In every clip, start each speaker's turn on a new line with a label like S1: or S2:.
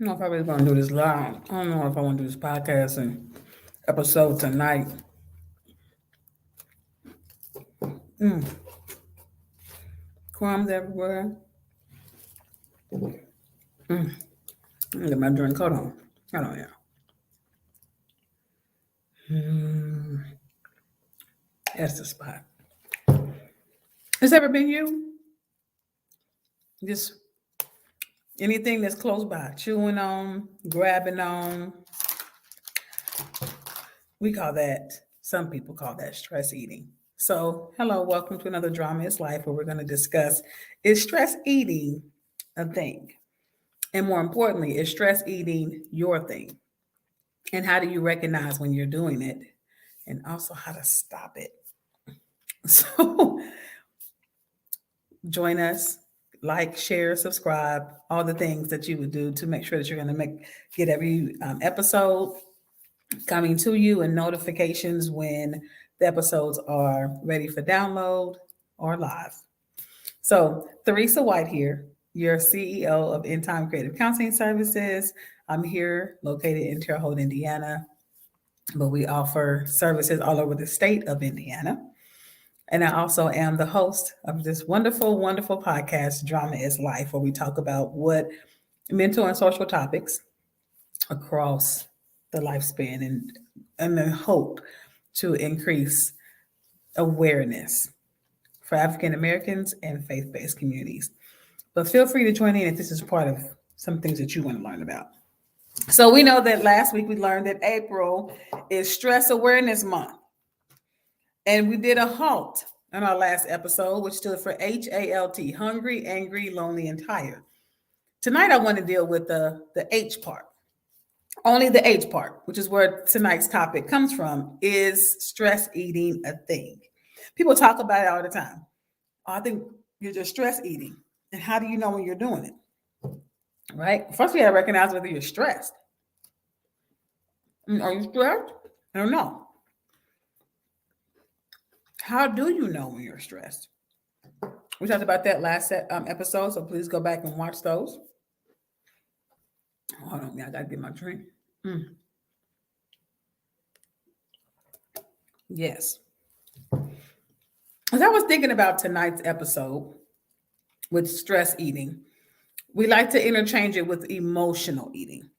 S1: I don't know if I really want to do this live. I don't know if I want to do this podcast and episode tonight. Mm, crumbs everywhere. Get my drink. Hold on. Hold on, yeah. Mm, that's the spot. Has ever been you? Just anything that's close by, chewing on, grabbing on. We call that, some people call that stress eating. So, hello, welcome to another Drama is Life where we're going to discuss, is stress eating a thing? And more importantly, is stress eating your thing? And how do you recognize when you're doing it? And also how to stop it. So, join us, like, share, subscribe, all the things that you would do to make sure that you're going to get every episode coming to you and notifications when the episodes are ready for download or live. So, Theresa White here, your CEO of In Time Creative Counseling Services. I'm here located in Terre Haute, Indiana, but we offer services all over the state of Indiana. And I also am the host of this wonderful, wonderful podcast, Drama is Life, where we talk about what mental and social topics across the lifespan and the hope to increase awareness for African Americans and faith-based communities. But feel free to join in if this is part of some things that you want to learn about. So we know that last week we learned that April is Stress Awareness Month. And we did a HALT in our last episode, which stood for HALT, hungry, angry, lonely, and tired. Tonight I want to deal with the H part. Only the H part, which is where tonight's topic comes from. Is stress eating a thing? People talk about it all the time. I think you're just stress eating. And how do you know when you're doing it? Right? First, we got to recognize whether you're stressed. Are you stressed? I don't know. How do you know when you're stressed? We talked about that last episode, so please go back and watch those. Hold on, I got to get my drink. Yes. As I was thinking about tonight's episode with stress eating, we like to interchange it with emotional eating,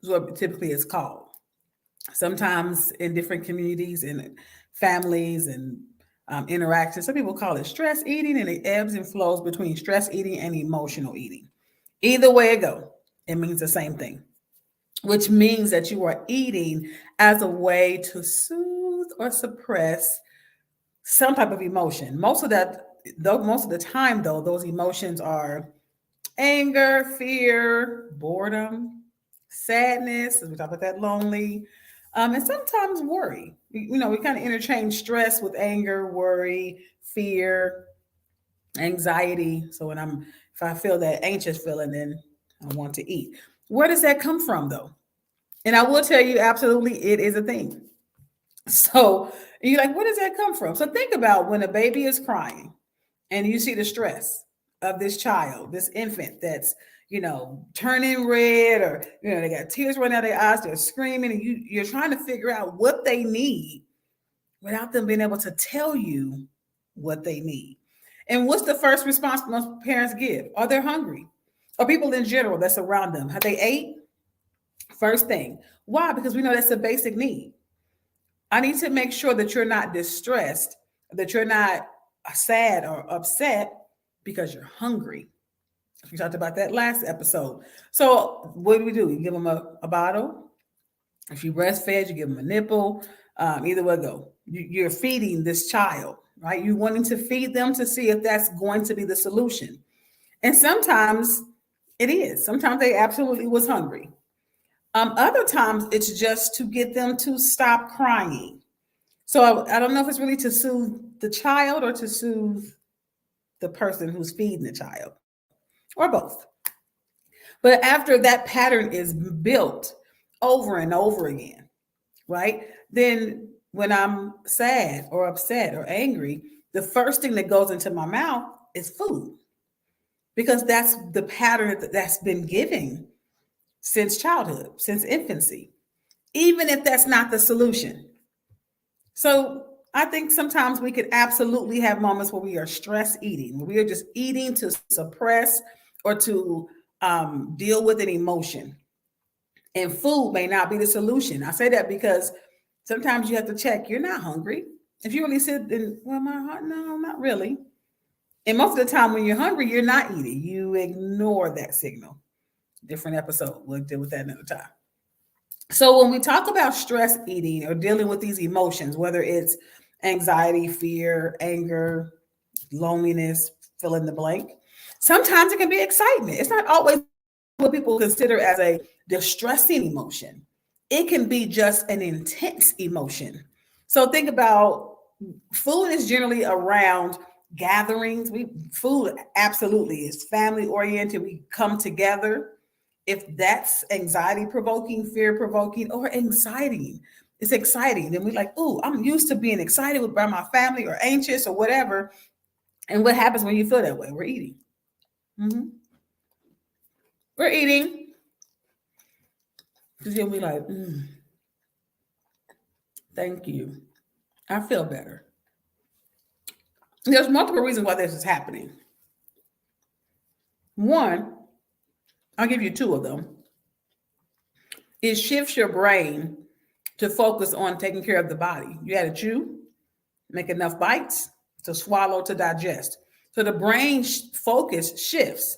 S1: is what typically it's called. Sometimes in different communities and families and interactions, some people call it stress eating, and it ebbs and flows between stress eating and emotional eating. Either way it goes, it means the same thing, which means that you are eating as a way to soothe or suppress some type of emotion. Most of the time, though, those emotions are anger, fear, boredom, sadness, as we talk about that, lonely, and sometimes worry. We kind of interchange stress with anger, worry, fear, anxiety. So if I feel that anxious feeling, then I want to eat. Where does that come from, though? And I will tell you, absolutely, it is a thing. So you're like, where does that come from? So think about when a baby is crying and you see the stress of this child, this infant that's, turning red, or, they got tears running out of their eyes, they're screaming, and you're trying to figure out what they need without them being able to tell you what they need. And what's the first response most parents give? Are they hungry? Or people in general that's around them, have they ate? First thing. Why? Because we know that's a basic need. I need to make sure that you're not distressed, that you're not sad or upset because you're hungry. We talked about that last episode. So what do? You give them a bottle. If you breastfed, you give them a nipple. Either way go. You're feeding this child, right? You're wanting to feed them to see if that's going to be the solution. And sometimes it is. Sometimes they absolutely was hungry. Other times it's just to get them to stop crying. So I don't know if it's really to soothe the child or to soothe the person who's feeding the child, or both. But after that pattern is built over and over again, right? Then when I'm sad or upset or angry, the first thing that goes into my mouth is food, because that's the pattern that's been given since childhood, since infancy, even if that's not the solution. So I think sometimes we could absolutely have moments where we are stress eating, where we are just eating to suppress or to deal with an emotion. And food may not be the solution. I say that because sometimes you have to check, you're not hungry. If you really sit and, well, my heart, no, not really. And most of the time when you're hungry, you're not eating. You ignore that signal. Different episode. We'll deal with that another time. So when we talk about stress eating or dealing with these emotions, whether it's anxiety, fear, anger, loneliness, fill in the blank, sometimes it can be excitement. It's not always what people consider as a distressing emotion. It can be just an intense emotion. So think about food is generally around gatherings. Food absolutely is family oriented. We come together. If that's anxiety provoking, fear provoking, or anxiety, it's exciting. Then we're like, oh, I'm used to being excited by my family or anxious or whatever. And what happens when you feel that way? We're eating. Mm-hmm. We're eating. Because then we're like, thank you. I feel better. There's multiple reasons why this is happening. One, I'll give you two of them. It shifts your brain to focus on taking care of the body. You had to chew, make enough bites to swallow, to digest. So the brain focus shifts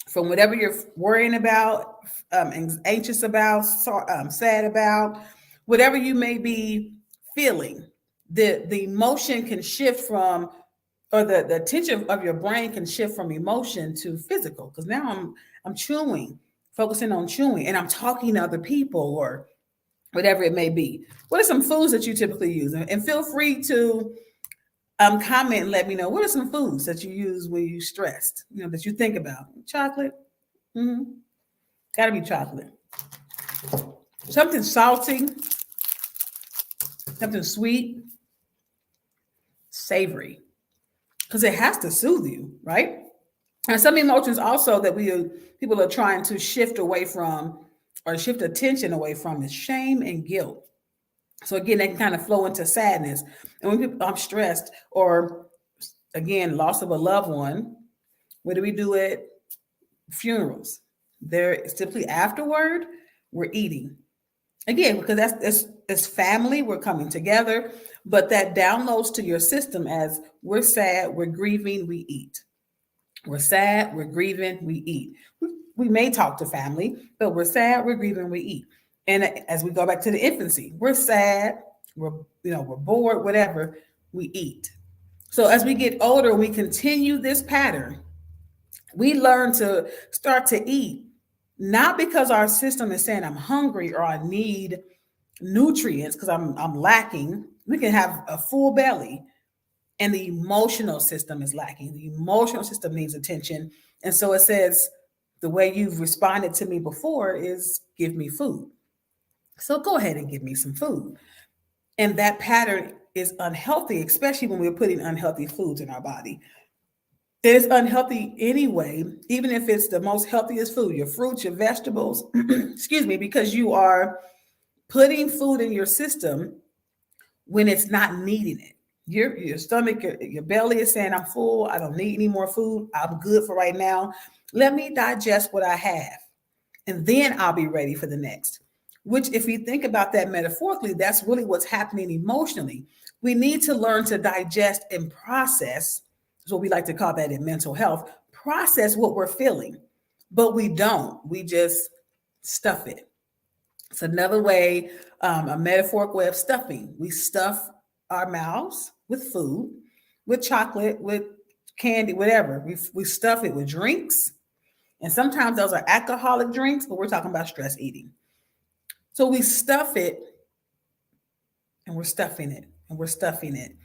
S1: from whatever you're worrying about, anxious about, sad about, whatever you may be feeling. The emotion can shift from, or the attention of your brain can shift from emotion to physical. Because now I'm chewing, focusing on chewing, and I'm talking to other people or whatever it may be. What are some foods that you typically use? And feel free to comment and let me know, what are some foods that you use when you're stressed, that you think about? Chocolate? Mm-hmm. Gotta be chocolate. Something salty, something sweet, savory, because it has to soothe you, right? And some emotions also that people are trying to shift away from or shift attention away from is shame and guilt. So again, they can kind of flow into sadness. And when people, I'm stressed, or again, loss of a loved one, what do we do at funerals? There simply afterward, we're eating. Again, because that's family, we're coming together, but that downloads to your system as we're sad, we're grieving, we eat. We're sad, we're grieving, we eat. We may talk to family, but we're sad, we're grieving, we eat. And as we go back to the infancy, we're sad, we're bored, whatever, we eat. So as we get older, we continue this pattern. We learn to start to eat, not because our system is saying I'm hungry or I need nutrients because I'm lacking. We can have a full belly, and the emotional system is lacking. The emotional system needs attention. And so it says, the way you've responded to me before is give me food. So go ahead and give me some food. And that pattern is unhealthy, especially when we're putting unhealthy foods in our body. It is unhealthy anyway, even if it's the most healthiest food, your fruits, your vegetables, excuse me, because you are putting food in your system when it's not needing it. Your stomach, your belly is saying, I'm full, I don't need any more food, I'm good for right now. Let me digest what I have, and then I'll be ready for the next. Which, if you think about that metaphorically, that's really what's happening emotionally. We need to learn to digest and process, is what we like to call that in mental health, process what we're feeling, but we don't. We just stuff it. It's another way, a metaphorical way of stuffing. We stuff our mouths with food, with chocolate, with candy, whatever. We stuff it with drinks. And sometimes those are alcoholic drinks, but we're talking about stress eating. So we stuff it, and we're stuffing it, and we're stuffing it.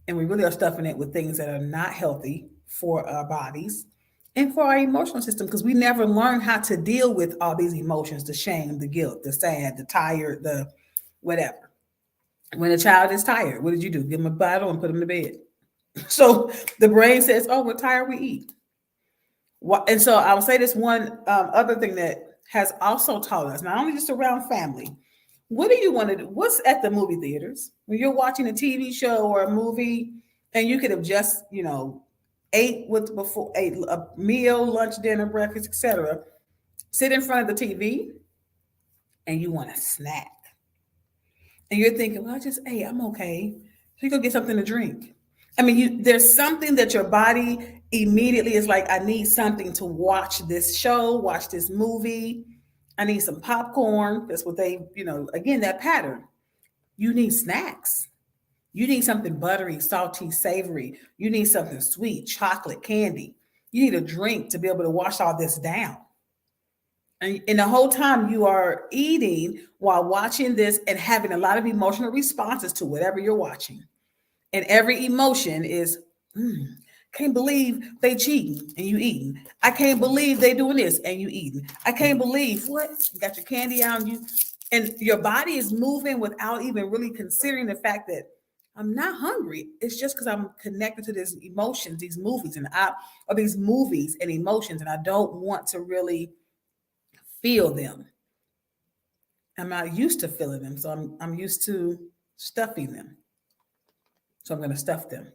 S1: And we really are stuffing it with things that are not healthy for our bodies and for our emotional system, because we never learn how to deal with all these emotions, the shame, the guilt, the sad, the tired, the whatever. When a child is tired, what did you do? Give them a bottle and put them to bed. So the brain says, oh, we're tired, we eat. And so I will say this one other thing that has also taught us, not only just around family, what do you want to do? What's at the movie theaters when you're watching a TV show or a movie, and you could have just, ate a meal, lunch, dinner, breakfast, etc. Sit in front of the TV, and you want a snack, and you're thinking, "Well, I just ate. I'm okay." So you go get something to drink. I mean, there's something that your body immediately is like, "I need something to watch this show, watch this movie. I need some popcorn." That's what again, that pattern. You need snacks. You need something buttery, salty, savory. You need something sweet, chocolate, candy. You need a drink to be able to wash all this down. And the whole time you are eating while watching this and having a lot of emotional responses to whatever you're watching. And every emotion is, can't believe they cheating and you eating. I can't believe they doing this and you eating. I can't believe what? You got your candy out and your body is moving without even really considering the fact that I'm not hungry. It's just because I'm connected to these emotions, these movies, these movies and emotions, and I don't want to really feel them. I'm not used to feeling them, so I'm used to stuffing them. So I'm going to stuff them.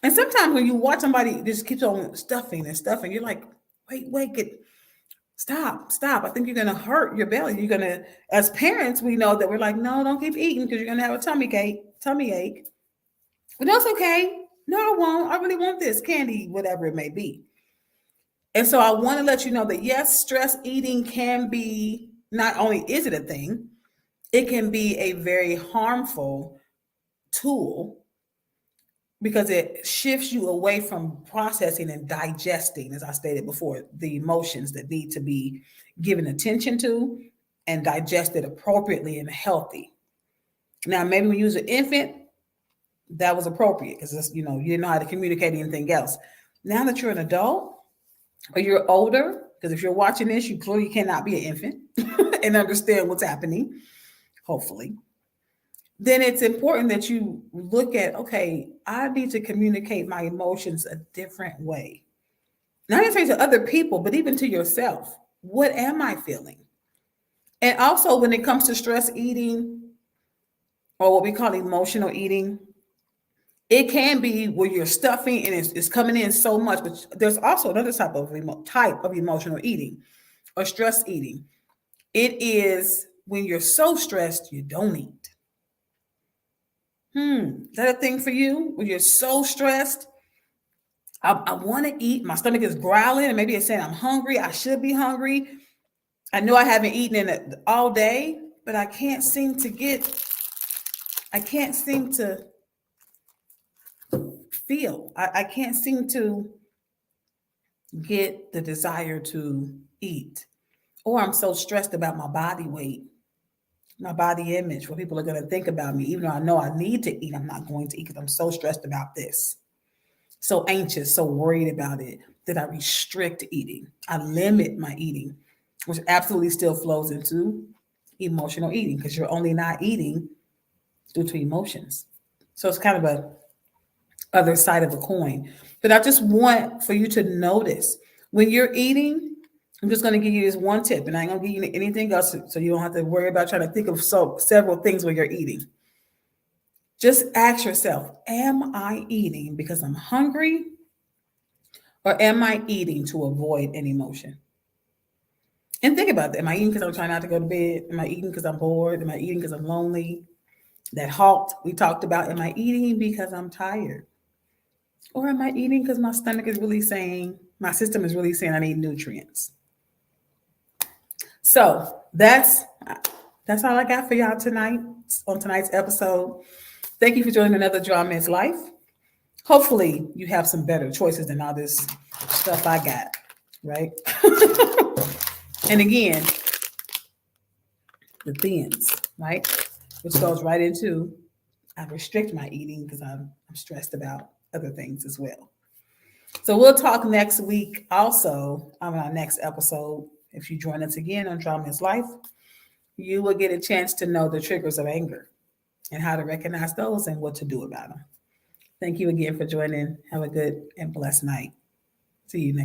S1: And sometimes when you watch somebody just keeps on stuffing and stuffing, you're like, wait, stop. I think you're going to hurt your belly. You're going to, as parents, we know that we're like, no, don't keep eating because you're going to have a tummy ache. But that's okay. No, I won't. I really want this candy, whatever it may be. And so I want to let you know that yes, stress eating can be, not only is it a thing, it can be a very harmful tool because it shifts you away from processing and digesting, as I stated before, the emotions that need to be given attention to and digested appropriately and healthy. Now, maybe when you was an infant, that was appropriate because you didn't know how to communicate anything else. Now that you're an adult or you're older, because if you're watching this, you clearly cannot be an infant and understand what's happening, hopefully. Then it's important that you look at, okay, I need to communicate my emotions a different way. Not necessarily to other people, but even to yourself. What am I feeling? And also when it comes to stress eating or what we call emotional eating, it can be where you're stuffing and it's coming in so much, but there's also another type of emotional eating or stress eating. It is when you're so stressed, you don't eat. Is that a thing for you? When you're so stressed, I want to eat. My stomach is growling, and maybe it's saying I'm hungry. I should be hungry. I know I haven't eaten in it all day, but I can't seem to feel. I can't seem to get the desire to eat. Or I'm so stressed about my body weight, my body image, what people are going to think about me. Even though I know I need to eat, I'm not going to eat because I'm so stressed about this. So anxious, so worried about it that I restrict eating. I limit my eating, which absolutely still flows into emotional eating because you're only not eating due to emotions. So it's kind of a other side of the coin. But I just want for you to notice when you're eating. I'm just going to give you this one tip, and I ain't going to give you anything else, so you don't have to worry about trying to think of several things when you're eating. Just ask yourself, am I eating because I'm hungry, or am I eating to avoid an emotion? And think about that. Am I eating because I'm trying not to go to bed? Am I eating because I'm bored? Am I eating because I'm lonely? That halt we talked about, am I eating because I'm tired? Or am I eating because my stomach is really saying, my system is really saying I need nutrients? So that's all I got for y'all tonight on tonight's episode. Thank you for joining another Draw Men's Life. Hopefully you have some better choices than all this stuff I got, right? And again, the thins, right? Which goes right into I restrict my eating because I'm stressed about other things as well. So we'll talk next week also on our next episode. If you join us again on Draw Men's Life, you will get a chance to know the triggers of anger and how to recognize those and what to do about them. Thank you again for joining. Have a good and blessed night. See you next